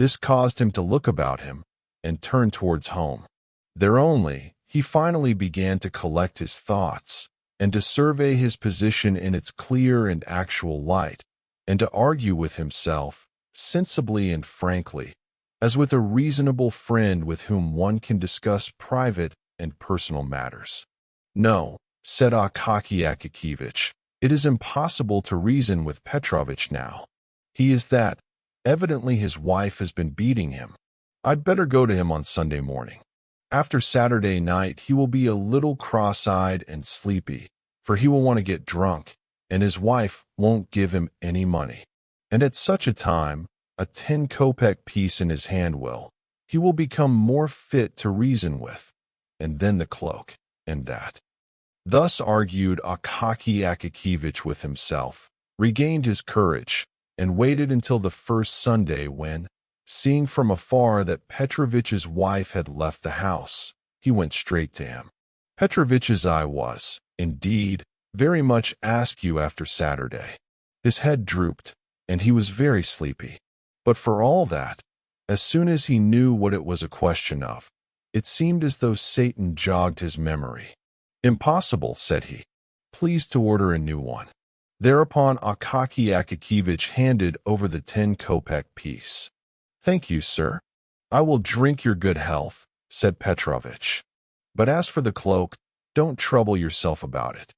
This caused him to look about him and turn towards home. There only, he finally began to collect his thoughts and to survey his position in its clear and actual light, and to argue with himself, sensibly and frankly, as with a reasonable friend with whom one can discuss private and personal matters. "No," said Akaky Akakevich, "it is impossible to reason with Petrovich now. He is that. Evidently his wife has been beating him. I'd better go to him on Sunday morning. After Saturday night he will be a little cross-eyed and sleepy, for he will want to get drunk, and his wife won't give him any money. And at such a time, a 10-kopeck piece in his hand he will become more fit to reason with, and then the cloak, and that." Thus argued Akaky Akakevich with himself, regained his courage, and waited until the first Sunday when, seeing from afar that Petrovich's wife had left the house, he went straight to him. Petrovich's eye was, indeed, very much askew after Saturday. His head drooped, and he was very sleepy. But for all that, as soon as he knew what it was a question of, it seemed as though Satan jogged his memory. "Impossible," said he. "Please to order a new one." Thereupon Akaky Akakevich handed over the 10-kopeck piece. "Thank you, sir. I will drink your good health," said Petrovich. "But as for the cloak, don't trouble yourself about it.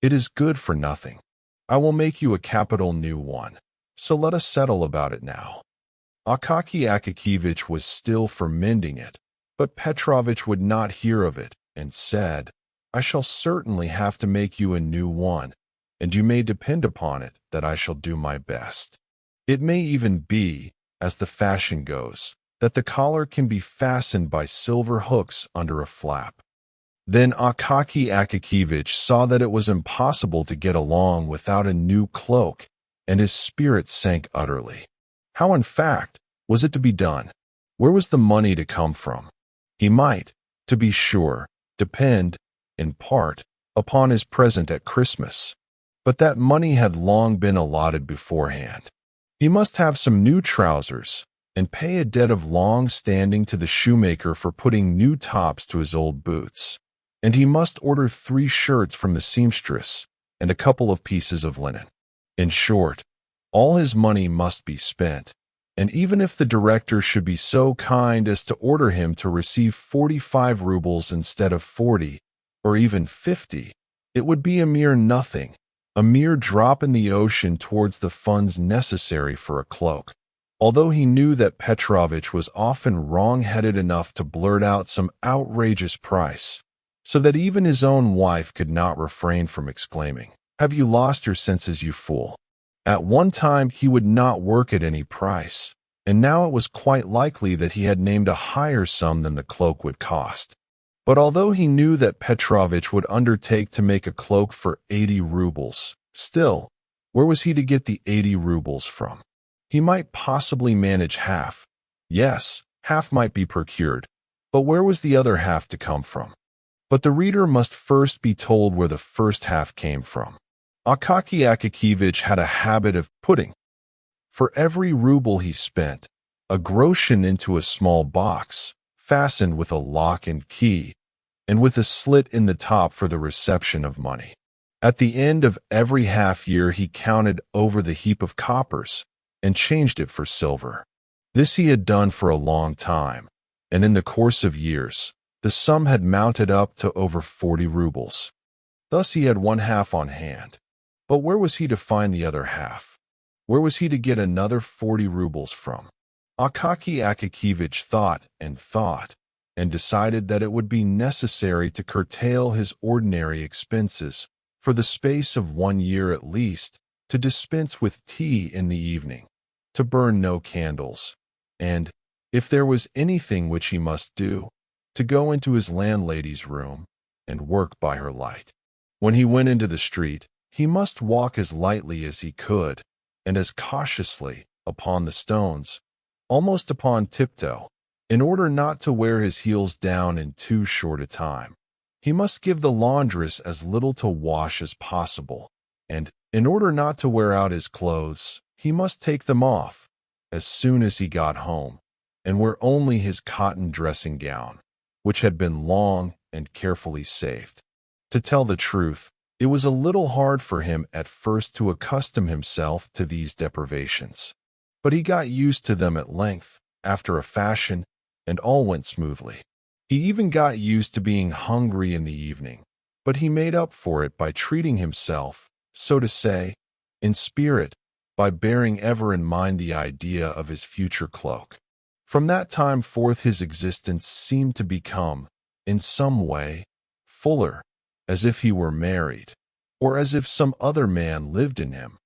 It is good for nothing. I will make you a capital new one, so let us settle about it now." Akaky Akakevich was still for mending it, but Petrovich would not hear of it, and said, "I shall certainly have to make you a new one, and you may depend upon it that I shall do my best. It may even be, as the fashion goes, that the collar can be fastened by silver hooks under a flap." Then Akaky Akakevich saw that it was impossible to get along without a new cloak, and his spirits sank utterly. How, in fact, was it to be done? Where was the money to come from? He might, to be sure, depend, in part, upon his present at Christmas, but that money had long been allotted beforehand. He must have some new trousers, and pay a debt of long standing to the shoemaker for putting new tops to his old boots, and he must order 3 shirts from the seamstress, and a couple of pieces of linen. In short, all his money must be spent, and even if the director should be so kind as to order him to receive 45 rubles instead of 40, or even 50, it would be a mere nothing, a mere drop in the ocean towards the funds necessary for a cloak. Although he knew that Petrovich was often wrong-headed enough to blurt out some outrageous price, so that even his own wife could not refrain from exclaiming, "Have you lost your senses, you fool?" At one time he would not work at any price, and now it was quite likely that he had named a higher sum than the cloak would cost. But although he knew that Petrovich would undertake to make a cloak for 80 rubles, still, where was he to get the 80 rubles from? He might possibly manage half. Yes, half might be procured, but where was the other half to come from? But the reader must first be told where the first half came from. Akaky Akakevich had a habit of putting, for every ruble he spent, a groschen into a small box, fastened with a lock and key, and with a slit in the top for the reception of money. At the end of every half-year he counted over the heap of coppers, and changed it for silver. This he had done for a long time, and in the course of years, the sum had mounted up to over 40 rubles. Thus he had one half on hand. But where was he to find the other half? Where was he to get another 40 rubles from? Akaky Akakevich thought, and decided that it would be necessary to curtail his ordinary expenses, for the space of 1 year at least, to dispense with tea in the evening, to burn no candles, and, if there was anything which he must do, to go into his landlady's room and work by her light. When he went into the street, he must walk as lightly as he could, and as cautiously, upon the stones, almost upon tiptoe, in order not to wear his heels down in too short a time. He must give the laundress as little to wash as possible, and, in order not to wear out his clothes, he must take them off, as soon as he got home, and wear only his cotton dressing gown, which had been long and carefully saved. To tell the truth, it was a little hard for him at first to accustom himself to these deprivations. But he got used to them at length, after a fashion, and all went smoothly. He even got used to being hungry in the evening, but he made up for it by treating himself, so to say, in spirit, by bearing ever in mind the idea of his future cloak. From that time forth his existence seemed to become, in some way, fuller, as if he were married, or as if some other man lived in him,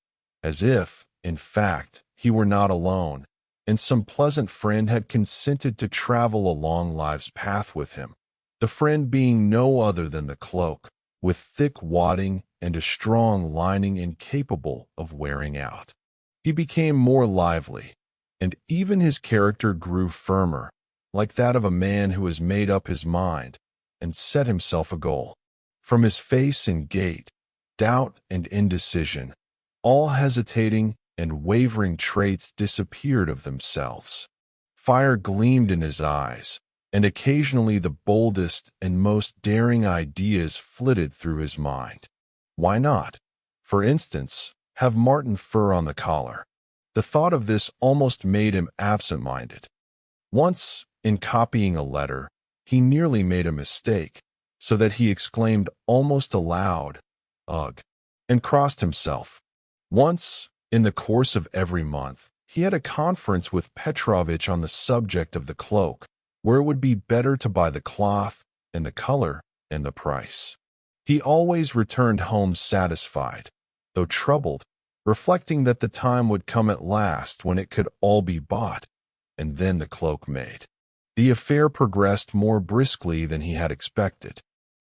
as if, in fact, he were not alone, and some pleasant friend had consented to travel along life's path with him, the friend being no other than the cloak, with thick wadding and a strong lining incapable of wearing out. He became more lively, and even his character grew firmer, like that of a man who has made up his mind and set himself a goal. From his face and gait, doubt and indecision, all hesitating and wavering traits disappeared of themselves. Fire gleamed in his eyes, and occasionally the boldest and most daring ideas flitted through his mind. Why not, for instance, have marten fur on the collar? The thought of this almost made him absent-minded. Once, in copying a letter, he nearly made a mistake, so that he exclaimed almost aloud, "Ugh," and crossed himself. Once, in the course of every month, he had a conference with Petrovitch on the subject of the cloak, where it would be better to buy the cloth, and the color, and the price. He always returned home satisfied, though troubled, reflecting that the time would come at last when it could all be bought, and then the cloak made. The affair progressed more briskly than he had expected.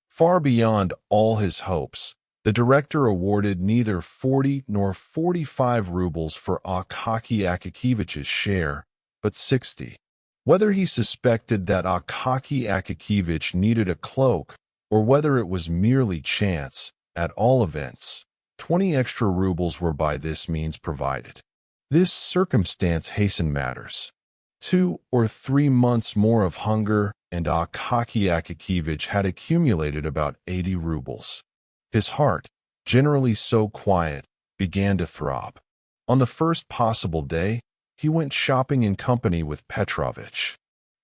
Far beyond all his hopes, the director awarded neither 40 nor 45 rubles for Akaky Akakievitch's share, but 60. Whether he suspected that Akaky Akakievitch needed a cloak, or whether it was merely chance, at all events, 20 extra rubles were by this means provided. This circumstance hastened matters. 2 or 3 months more of hunger, and Akaky Akakievitch had accumulated about 80 rubles. His heart, generally so quiet, began to throb. On the first possible day, he went shopping in company with Petrovitch.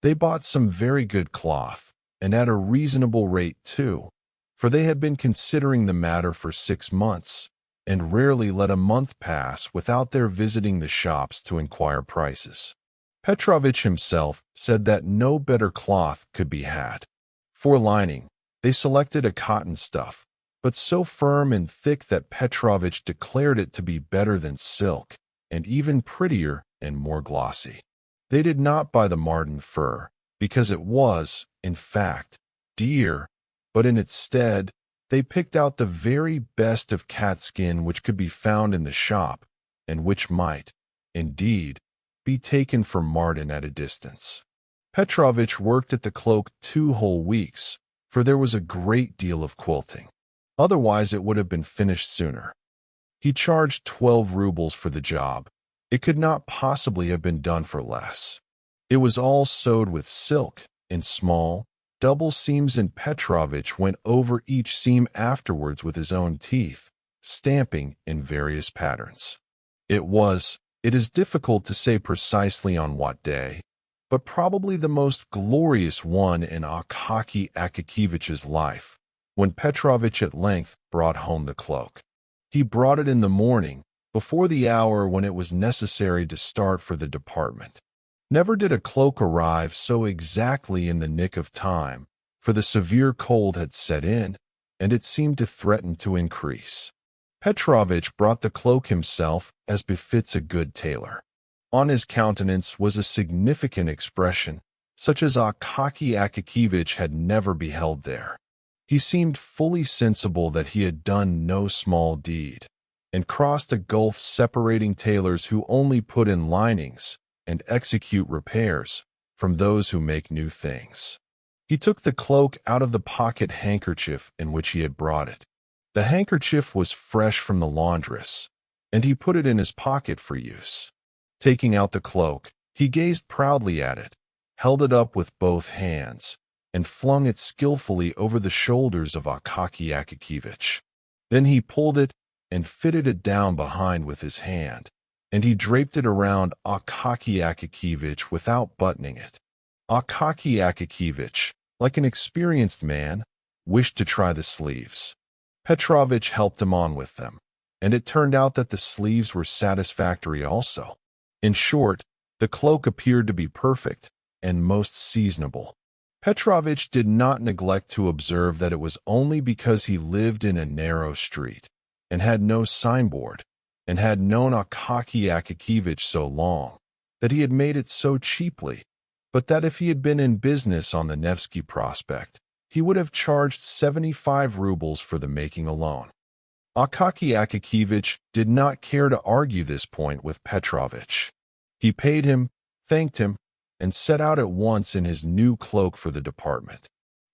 They bought some very good cloth, and at a reasonable rate too, for they had been considering the matter for 6 months, and rarely let a month pass without their visiting the shops to inquire prices. Petrovitch himself said that no better cloth could be had. For lining, they selected a cotton stuff, but so firm and thick that Petrovitch declared it to be better than silk, and even prettier and more glossy. They did not buy the marten fur, because it was, in fact, dear, but in its stead, they picked out the very best of cat skin which could be found in the shop, and which might, indeed, be taken for marten at a distance. Petrovitch worked at the cloak 2 whole weeks, for there was a great deal of quilting. Otherwise it would have been finished sooner. He charged 12 rubles for the job. It could not possibly have been done for less. It was all sewed with silk, in small, double seams, and Petrovitch went over each seam afterwards with his own teeth, stamping in various patterns. It is difficult to say precisely on what day, but probably the most glorious one in Akaky Akakievitch's life, when Petrovitch at length brought home the cloak. He brought it in the morning, before the hour when it was necessary to start for the department. Never did a cloak arrive so exactly in the nick of time, for the severe cold had set in, and it seemed to threaten to increase. Petrovitch brought the cloak himself, as befits a good tailor. On his countenance was a significant expression, such as Akaky Akakievitch had never beheld there. He seemed fully sensible that he had done no small deed, and crossed a gulf separating tailors who only put in linings and execute repairs from those who make new things. He took the cloak out of the pocket handkerchief in which he had brought it. The handkerchief was fresh from the laundress, and he put it in his pocket for use. Taking out the cloak, he gazed proudly at it, held it up with both hands, and flung it skillfully over the shoulders of Akaky Akakevich. Then he pulled it and fitted it down behind with his hand, and he draped it around Akaky Akakevich without buttoning it. Akaky Akakevich, like an experienced man, wished to try the sleeves. Petrovich helped him on with them, and it turned out that the sleeves were satisfactory also. In short, the cloak appeared to be perfect and most seasonable. Petrovich did not neglect to observe that it was only because he lived in a narrow street, and had no signboard, and had known Akaky Akakevich so long, that he had made it so cheaply, but that if he had been in business on the Nevsky Prospect, he would have charged 75 rubles for the making alone. Akaky Akakevich did not care to argue this point with Petrovich. He paid him, thanked him, and set out at once in his new cloak for the department.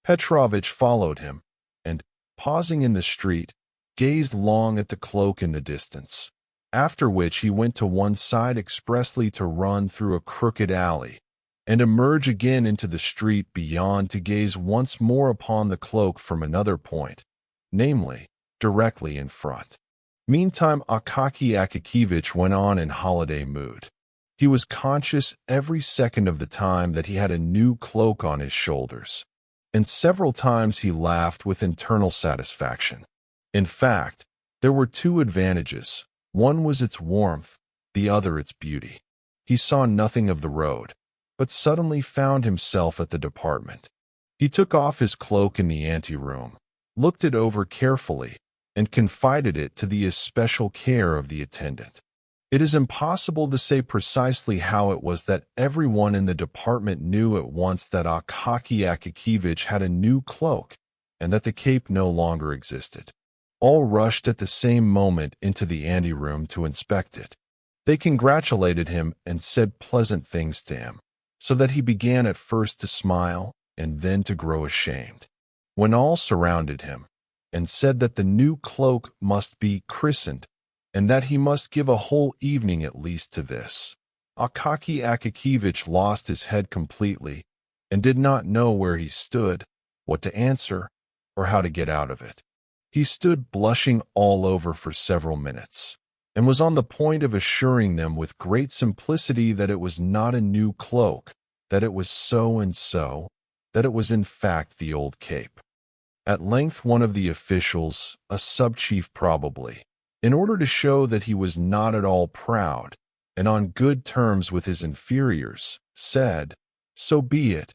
Petrovich followed him, and, pausing in the street, gazed long at the cloak in the distance, after which he went to one side expressly to run through a crooked alley, and emerge again into the street beyond to gaze once more upon the cloak from another point, namely, directly in front. Meantime, Akaky Akakevich went on in holiday mood. He was conscious every second of the time that he had a new cloak on his shoulders, and several times he laughed with internal satisfaction. In fact, there were two advantages. One was its warmth, the other its beauty. He saw nothing of the road, but suddenly found himself at the department. He took off his cloak in the anteroom, looked it over carefully, and confided it to the especial care of the attendant. It is impossible to say precisely how it was that everyone in the department knew at once that Akaky Akakevich had a new cloak, and that the cape no longer existed. All rushed at the same moment into the anteroom to inspect it. They congratulated him and said pleasant things to him, so that he began at first to smile and then to grow ashamed. When all surrounded him, and said that the new cloak must be christened, and that he must give a whole evening at least to this, Akaky Akakevich lost his head completely, and did not know where he stood, what to answer, or how to get out of it. He stood blushing all over for several minutes, and was on the point of assuring them with great simplicity that it was not a new cloak, that it was so and so, that it was in fact the old cape. At length one of the officials, a sub-chief probably, in order to show that he was not at all proud, and on good terms with his inferiors, said, "So be it,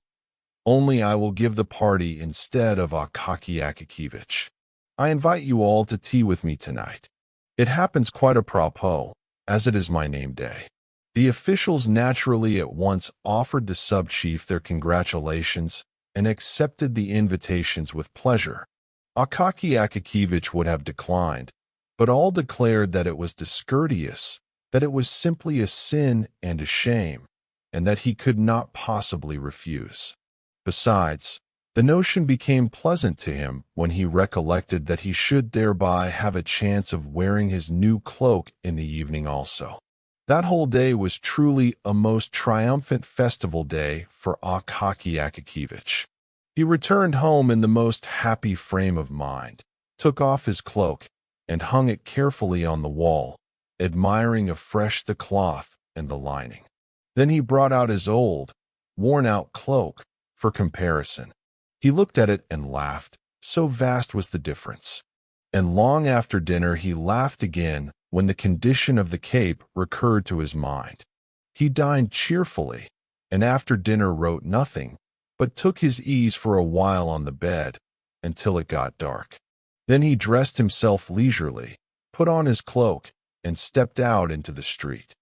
only I will give the party instead of Akaky Akakevich. I invite you all to tea with me tonight. It happens quite apropos, as it is my name day." The officials naturally at once offered the sub-chief their congratulations and accepted the invitations with pleasure. Akaky Akakevich would have declined, but all declared that it was discourteous, that it was simply a sin and a shame, and that he could not possibly refuse. Besides, the notion became pleasant to him when he recollected that he should thereby have a chance of wearing his new cloak in the evening also. That whole day was truly a most triumphant festival day for Akaky Akakevich. He returned home in the most happy frame of mind, took off his cloak, and hung it carefully on the wall, admiring afresh the cloth and the lining. Then he brought out his old, worn-out cloak for comparison. He looked at it and laughed, so vast was the difference. And long after dinner he laughed again when the condition of the cape recurred to his mind. He dined cheerfully, and after dinner wrote nothing, but took his ease for a while on the bed, until it got dark. Then he dressed himself leisurely, put on his cloak, and stepped out into the street.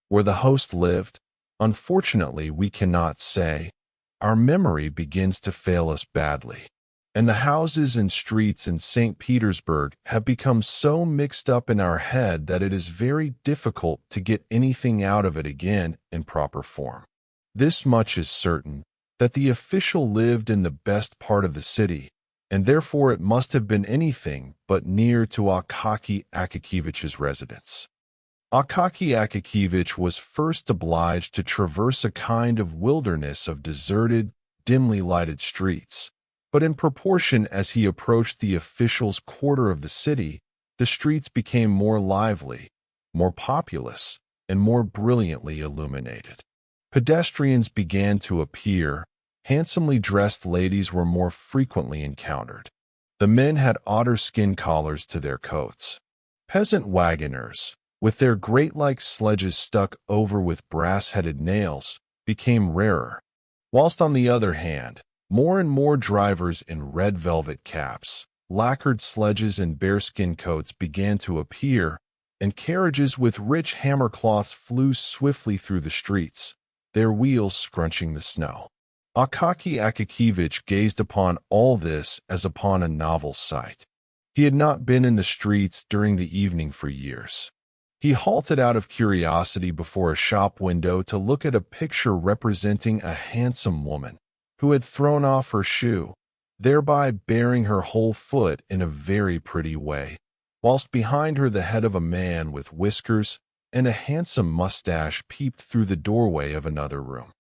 Where the host lived, unfortunately we cannot say. Our memory begins to fail us badly, and the houses and streets in St. Petersburg have become so mixed up in our head that it is very difficult to get anything out of it again in proper form. This much is certain, that the official lived in the best part of the city, and therefore it must have been anything but near to Akaky Akakevich's residence. Akaky Akakevich was first obliged to traverse a kind of wilderness of deserted, dimly lighted streets. But in proportion as he approached the officials' quarter of the city, the streets became more lively, more populous, and more brilliantly illuminated. Pedestrians began to appear. Handsomely dressed ladies were more frequently encountered. The men had otter-skin collars to their coats. Peasant wagoners, with their grate-like sledges stuck over with brass-headed nails, became rarer, whilst on the other hand, more and more drivers in red velvet caps, lacquered sledges and bearskin coats began to appear, and carriages with rich hammercloths flew swiftly through the streets, their wheels scrunching the snow. Akaky Akakevich gazed upon all this as upon a novel sight. He had not been in the streets during the evening for years. He halted out of curiosity before a shop window to look at a picture representing a handsome woman who had thrown off her shoe, thereby baring her whole foot in a very pretty way, whilst behind her the head of a man with whiskers and a handsome mustache peeped through the doorway of another room.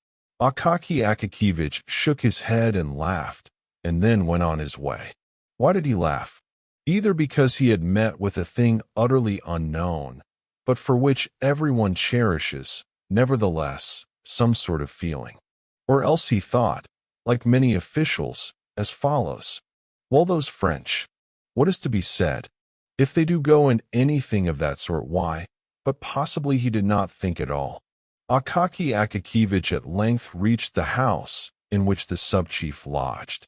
Akaky Akakevich shook his head and laughed, and then went on his way. Why did he laugh? Either because he had met with a thing utterly unknown, but for which everyone cherishes, nevertheless, some sort of feeling. Or else he thought, like many officials, as follows: well, those French, what is to be said? If they do go in anything of that sort, why? But possibly he did not think at all. Akaky Akakevich at length reached the house in which the sub-chief lodged.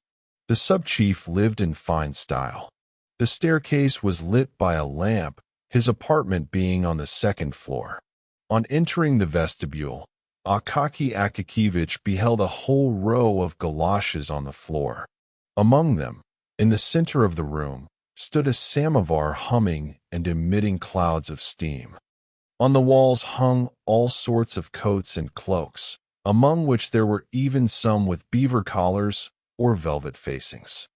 The sub-chief lived in fine style. The staircase was lit by a lamp, his apartment being on the second floor. On entering the vestibule, Akaky Akakevich beheld a whole row of galoshes on the floor. Among them, in the center of the room, stood a samovar humming and emitting clouds of steam. On the walls hung all sorts of coats and cloaks, among which there were even some with beaver collars or velvet facings.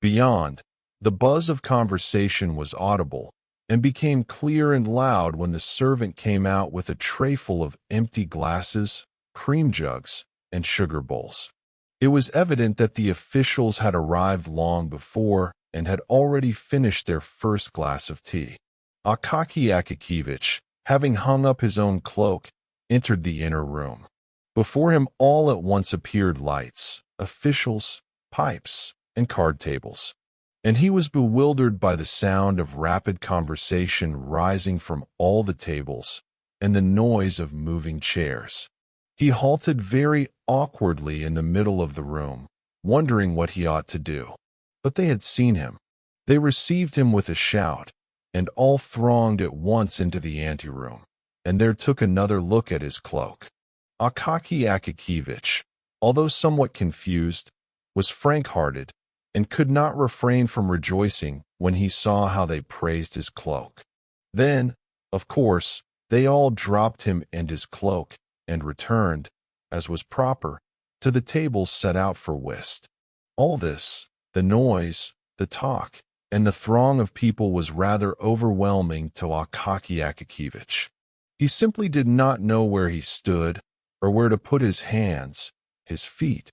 Beyond, the buzz of conversation was audible, and became clear and loud when the servant came out with a trayful of empty glasses, cream jugs, and sugar bowls. It was evident that the officials had arrived long before and had already finished their first glass of tea. Akaky Akakevich, having hung up his own cloak, entered the inner room. Before him all at once appeared lights, officials, pipes, and card tables, and he was bewildered by the sound of rapid conversation rising from all the tables and the noise of moving chairs. He halted very awkwardly in the middle of the room, wondering what he ought to do. But they had seen him. They received him with a shout, and all thronged at once into the anteroom, and there took another look at his cloak. Akaky Akakevich, although somewhat confused, was frank-hearted, and could not refrain from rejoicing when he saw how they praised his cloak. Then, of course, they all dropped him and his cloak, and returned, as was proper, to the tables set out for whist. All this, the noise, the talk, and the throng of people was rather overwhelming to Akaky Akakevich. He simply did not know where he stood, or where to put his hands, his feet,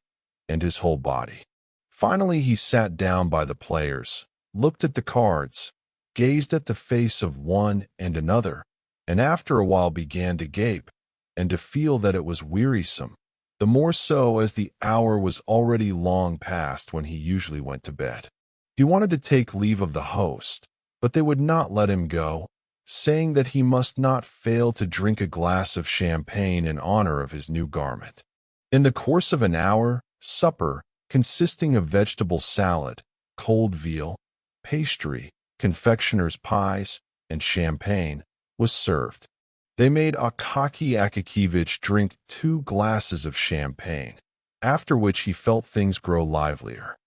and his whole body. Finally he sat down by the players, looked at the cards, gazed at the face of one and another, and after a while began to gape, and to feel that it was wearisome, the more so as the hour was already long past when he usually went to bed. He wanted to take leave of the host, but they would not let him go, saying that he must not fail to drink a glass of champagne in honor of his new garment. In the course of an hour, supper, consisting of vegetable salad, cold veal, pastry, confectioner's pies, and champagne, was served. They made Akaky Akakevich drink 2 glasses of champagne, after which he felt things grow livelier.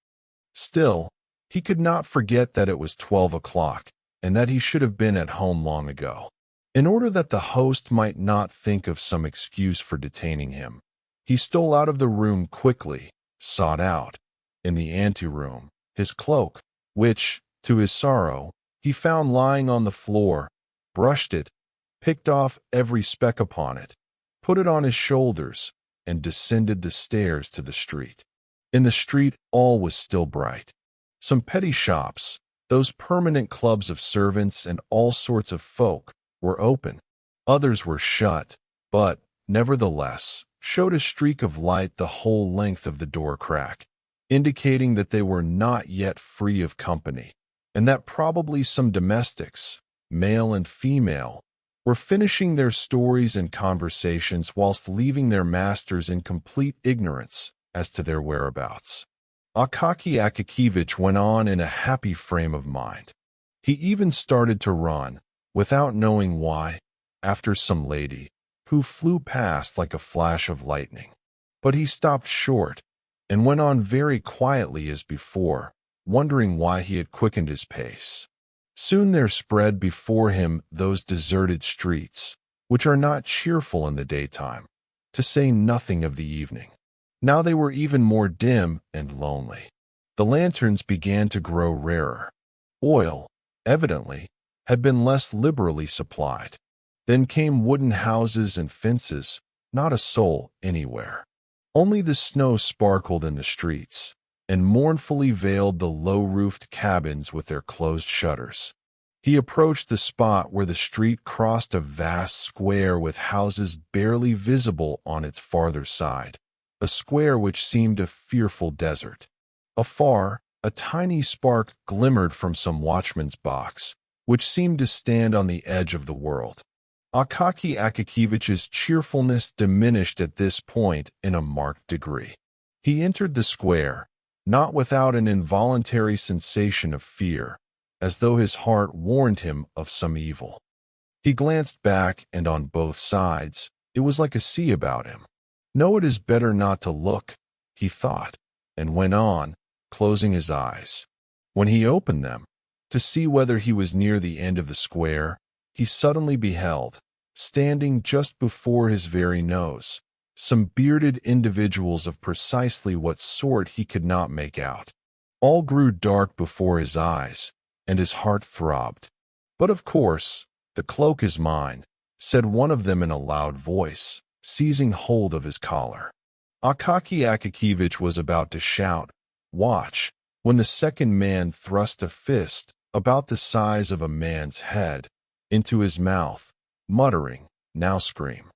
Still, he could not forget that it was 12 o'clock, and that he should have been at home long ago. In order that the host might not think of some excuse for detaining him, he stole out of the room quickly, sought out, in the anteroom, his cloak, which, to his sorrow, he found lying on the floor, brushed it, picked off every speck upon it, put it on his shoulders, and descended the stairs to the street. In the street all was still bright. Some petty shops, those permanent clubs of servants and all sorts of folk, were open. Others were shut, but, nevertheless, showed a streak of light the whole length of the door crack, indicating that they were not yet free of company, and that probably some domestics, male and female, were finishing their stories and conversations whilst leaving their masters in complete ignorance as to their whereabouts. Akaky Akakevich went on in a happy frame of mind. He even started to run, without knowing why, after some lady, who flew past like a flash of lightning. But he stopped short, and went on very quietly as before, wondering why he had quickened his pace. Soon there spread before him those deserted streets, which are not cheerful in the daytime, to say nothing of the evening. Now they were even more dim and lonely. The lanterns began to grow rarer. Oil, evidently, had been less liberally supplied. Then came wooden houses and fences, not a soul anywhere. Only the snow sparkled in the streets, and mournfully veiled the low-roofed cabins with their closed shutters. He approached the spot where the street crossed a vast square with houses barely visible on its farther side, a square which seemed a fearful desert. Afar, a tiny spark glimmered from some watchman's box, which seemed to stand on the edge of the world. Akaky Akakevich's cheerfulness diminished at this point in a marked degree. He entered the square, not without an involuntary sensation of fear, as though his heart warned him of some evil. He glanced back, and on both sides, it was like a sea about him. No, it is better not to look, he thought, and went on, closing his eyes. When he opened them, to see whether he was near the end of the square, he suddenly beheld, standing just before his very nose, some bearded individuals of precisely what sort he could not make out. All grew dark before his eyes, and his heart throbbed. "But of course, the cloak is mine," said one of them in a loud voice, seizing hold of his collar. Akaky Akakevich was about to shout, "Watch," when the second man thrust a fist, about the size of a man's head, into his mouth, muttering, "Now scream."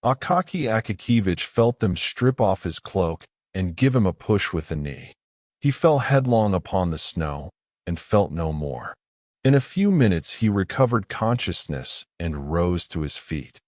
Akaky Akakevich felt them strip off his cloak and give him a push with the knee. He fell headlong upon the snow, and felt no more. In a few minutes he recovered consciousness and rose to his feet.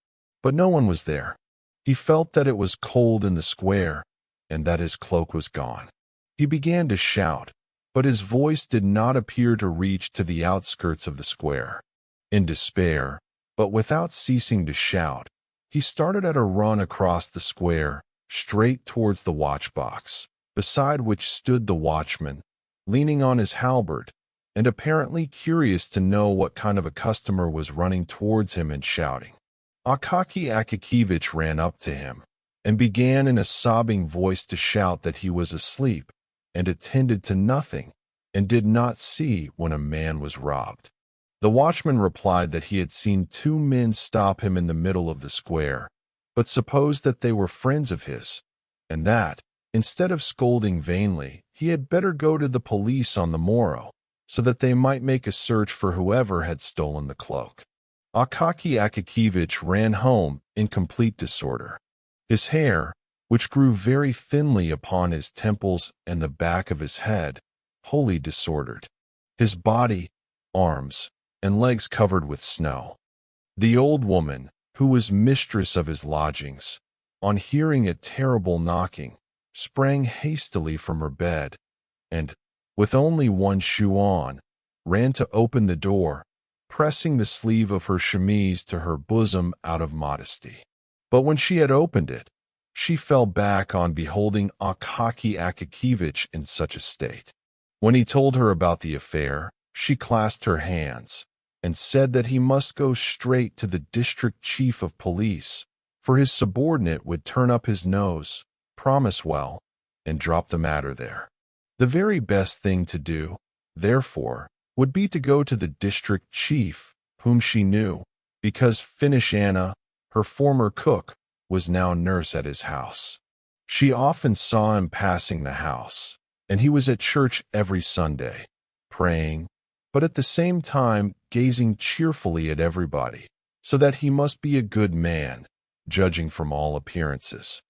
But no one was there. He felt that it was cold in the square, and that his cloak was gone. He began to shout, but his voice did not appear to reach to the outskirts of the square. In despair, but without ceasing to shout, he started at a run across the square, straight towards the watchbox, beside which stood the watchman, leaning on his halberd, and apparently curious to know what kind of a customer was running towards him and shouting. Akaky Akakevich ran up to him, and began in a sobbing voice to shout that he was asleep, and attended to nothing, and did not see when a man was robbed. The watchman replied that he had seen two men stop him in the middle of the square, but supposed that they were friends of his, and that, instead of scolding vainly, he had better go to the police on the morrow, so that they might make a search for whoever had stolen the cloak. Akaky Akakevich ran home in complete disorder. His hair, which grew very thinly upon his temples and the back of his head, wholly disordered. His body, arms, and legs covered with snow. The old woman, who was mistress of his lodgings, on hearing a terrible knocking, sprang hastily from her bed, and, with only one shoe on, ran to open the door, pressing the sleeve of her chemise to her bosom out of modesty. But when she had opened it, she fell back on beholding Akaky Akakevich in such a state. When he told her about the affair, she clasped her hands, and said that he must go straight to the district chief of police, for his subordinate would turn up his nose, promise well, and drop the matter there. The very best thing to do, therefore, would be to go to the district chief, whom she knew, because Finnish Anna, her former cook, was now nurse at his house. She often saw him passing the house, and he was at church every Sunday, praying, but at the same time gazing cheerfully at everybody, so that he must be a good man, judging from all appearances.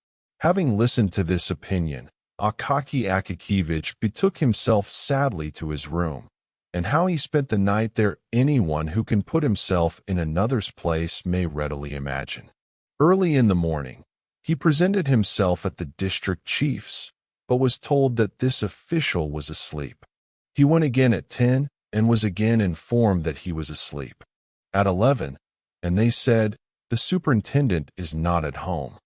Having listened to this opinion, Akaki Akakevich betook himself sadly to his room, and how he spent the night there anyone who can put himself in another's place may readily imagine. Early in the morning, he presented himself at the district chief's, but was told that this official was asleep. He went again at 10 and was again informed that he was asleep. At 11, and they said, the superintendent is not at home.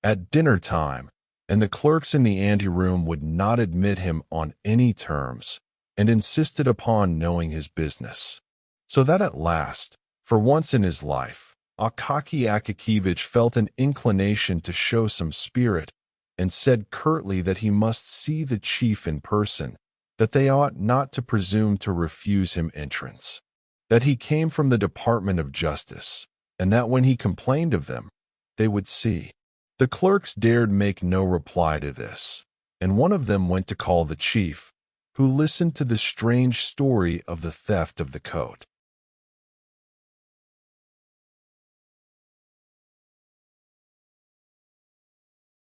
At dinner time, and the clerks in the anteroom would not admit him on any terms, and insisted upon knowing his business. So that at last, for once in his life, Akaki Akakevich felt an inclination to show some spirit, and said curtly that he must see the chief in person, that they ought not to presume to refuse him entrance, that he came from the Department of Justice, and that when he complained of them, they would see. The clerks dared make no reply to this, and one of them went to call the chief, who listened to the strange story of the theft of the coat.